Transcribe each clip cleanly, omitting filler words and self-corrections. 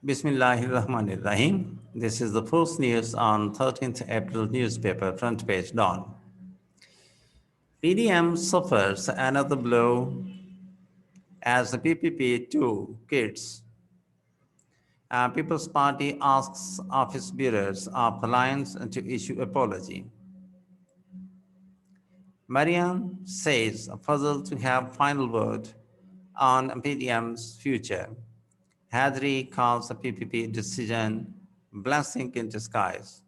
Bismillahirrahmanirrahim. This is the first news on 13th April newspaper front page dawn. PDM suffers another blow as the PPP-2 kids. People's Party asks office bearers of alliance to issue apology. Mariam says puzzled to have final word on PDM's future. Hadri calls the PPP decision blessing in disguise.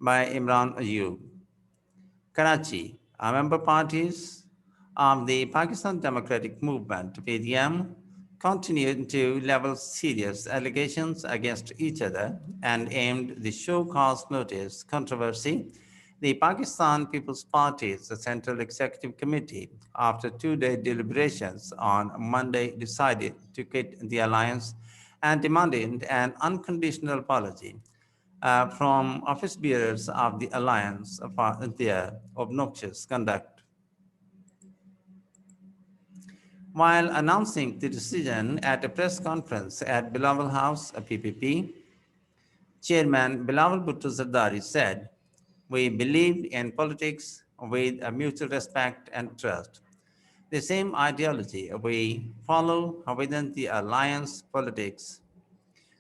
By Imran Ayub. Karachi, member parties of the Pakistan Democratic Movement, PDM, continued to level serious allegations against each other and aimed the show cause notice controversy. The Pakistan People's Party's Central Executive Committee, after two-day deliberations on Monday, decided to quit the alliance and demanded an unconditional apology from office bearers of the alliance for their obnoxious conduct. While announcing the decision at a press conference at Bilawal House, PPP, Chairman Bilawal Bhutto Zardari said, "We believe in politics with a mutual respect and trust. The same ideology we follow within the alliance politics.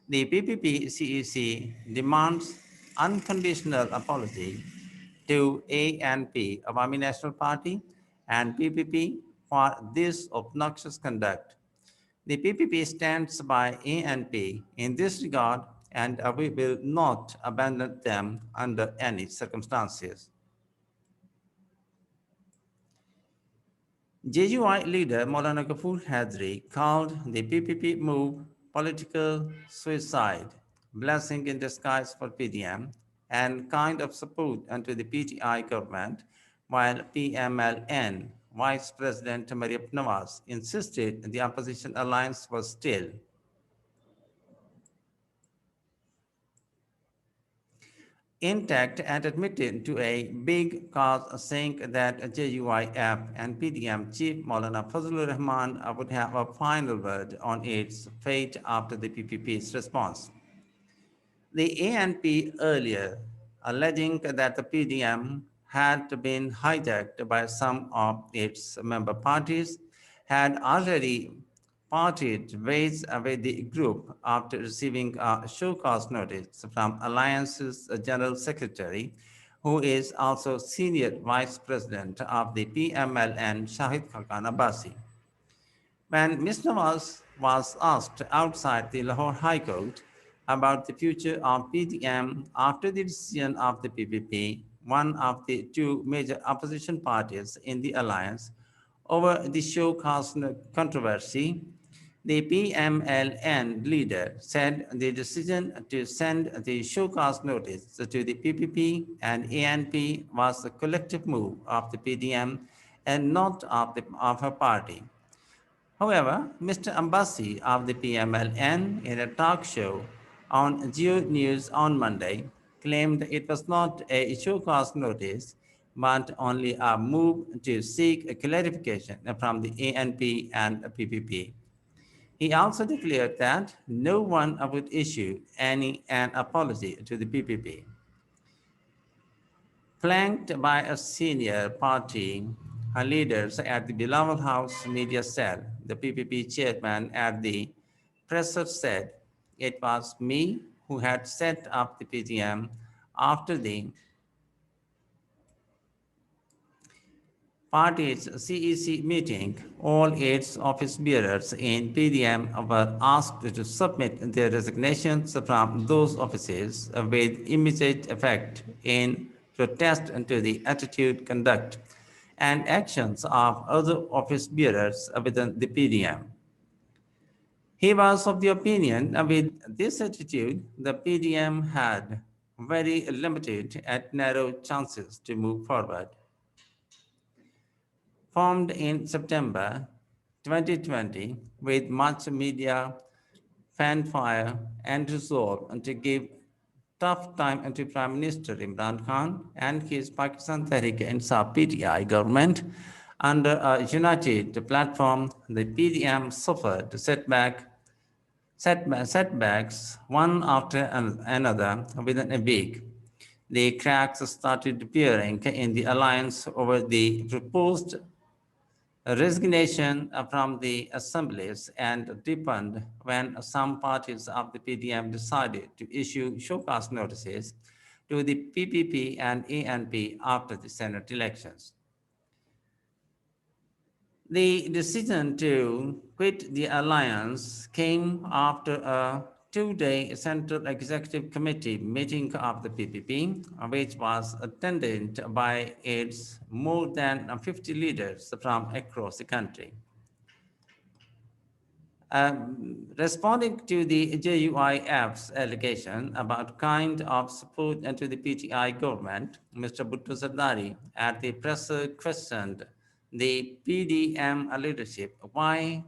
The PPP-CEC demands unconditional apology to ANP, Awami National Party, and PPP for this obnoxious conduct. The PPP stands by ANP in this regard, and we will not abandon them under any circumstances." JUI leader Maulana Ghafoor Hadri called the PPP move political suicide, blessing in disguise for PDM, and kind of support unto the PTI government, while PMLN Vice President Mariam Nawaz insisted the opposition alliance was still intact and admitted to a big cause, saying that JUIF and PDM Chief Maulana Fazlur Rahman would have a final word on its fate after the PPP's response. The ANP earlier alleging that the PDM had been hijacked by some of its member parties had already parted ways with the group after receiving a show cause notice from Alliance's General Secretary, who is also Senior Vice President of the PMLN, Shahid Khaqan Abbasi. When Ms. Nawaz was asked outside the Lahore High Court about the future of PDM after the decision of the PPP, one of the two major opposition parties in the alliance, over the show cause controversy, the PMLN leader said the decision to send the show cause notice to the PPP and ANP was a collective move of the PDM and not of her party. However, Mr. Abbasi of the PMLN, in a talk show on Geo News on Monday, claimed it was not a show cause notice, but only a move to seek a clarification from the ANP and PPP. He also declared that no one would issue an apology to the PPP. Flanked by a senior party leaders at the Bilawal House media cell, the PPP chairman at the presser said, "It was me who had set up the PTM after the party's CEC meeting. All its office bearers in PDM were asked to submit their resignations from those offices with immediate effect in protest to the attitude, conduct, and actions of other office bearers within the PDM." He was of the opinion that with this attitude, the PDM had very limited and narrow chances to move forward. Formed in September 2020 with much media fanfare and resolve to give tough time to Prime Minister Imran Khan and his Pakistan Tehreek-e-Insaf PTI government, under a united platform, the PDM suffered setback setbacks one after another within a week. The cracks started appearing in the alliance over the proposed resignation from the assemblies and deepened when some parties of the PDM decided to issue show cause notices to the PPP and ANP after the Senate elections. The decision to quit the alliance came after a 2-day Central Executive Committee meeting of the PPP, which was attended by its more than 50 leaders from across the country. Responding to the JUIF's allegation about kind of support to the PTI government, Mr. Bhutto Zardari at the press questioned the PDM leadership why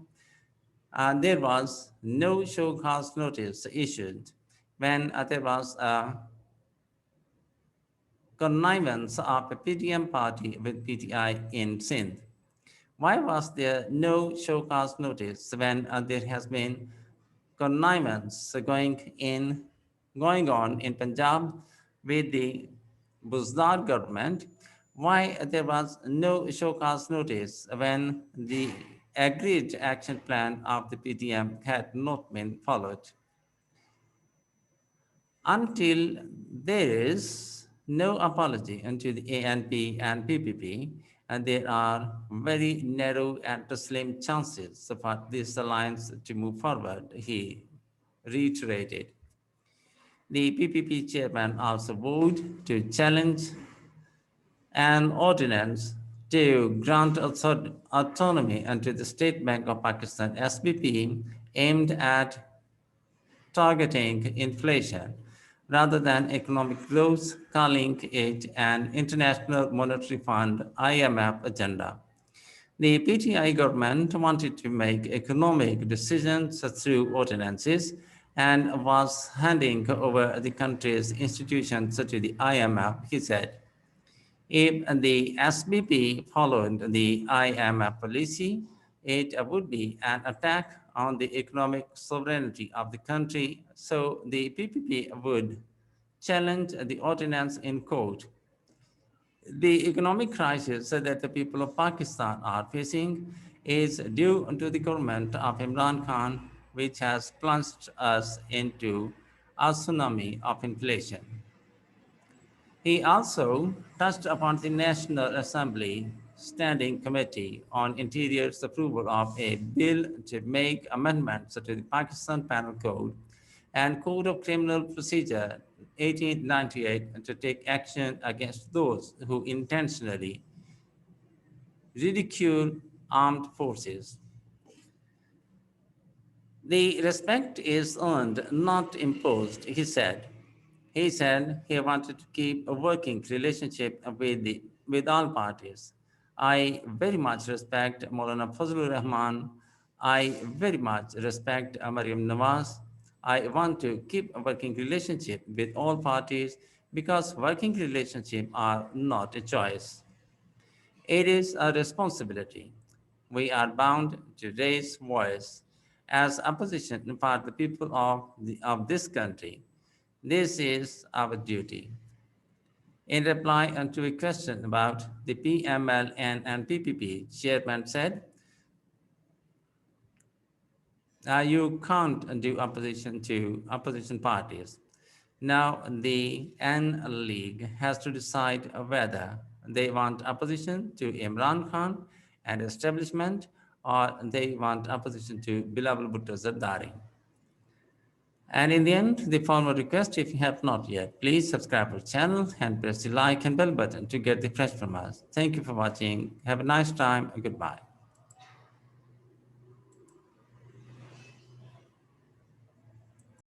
there was no show cause notice issued when there was a connivance of a PDM party with PTI in Sindh. Why was there no show cause notice when there has been connivance going on in Punjab with the Buzdar government? Why there was no show cause notice when the agreed action plan of the PDM had not been followed? Until there is no apology unto the ANP and PPP, and there are very narrow and slim chances for this alliance to move forward, he reiterated. The PPP chairman also vowed to challenge an ordinance to grant autonomy unto the State Bank of Pakistan (SBP) aimed at targeting inflation rather than economic growth, calling it an International Monetary Fund (IMF) agenda. The PTI government wanted to make economic decisions through ordinances and was handing over the country's institutions to the IMF, he said. If the SBP followed the IMF policy, it would be an attack on the economic sovereignty of the country, so the PPP would challenge the ordinance in court. The economic crisis that the people of Pakistan are facing is due to the government of Imran Khan, which has plunged us into a tsunami of inflation. He also touched upon the National Assembly Standing Committee on Interior's approval of a bill to make amendments to the Pakistan Penal Code and Code of Criminal Procedure 1898 to take action against those who intentionally ridicule armed forces. The respect is earned, not imposed, he said. He said he wanted to keep a working relationship with all parties. I very much respect Maulana Fazlur Rahman. I very much respect Maryam Nawaz. I want to keep a working relationship with all parties because working relationships are not a choice. It is a responsibility. We are bound to raise voice as opposition for the people of this country. This is our duty. In reply to a question about the PMLN and PPP, chairman said, you can't do opposition to opposition parties. Now the N League has to decide whether they want opposition to Imran Khan and establishment or they want opposition to Bilal Bhutto Zardari. And in the end, the formal request, if you have not yet, please subscribe our channel and press the like and bell button to get the fresh from us. Thank you for watching. Have a nice time. Goodbye.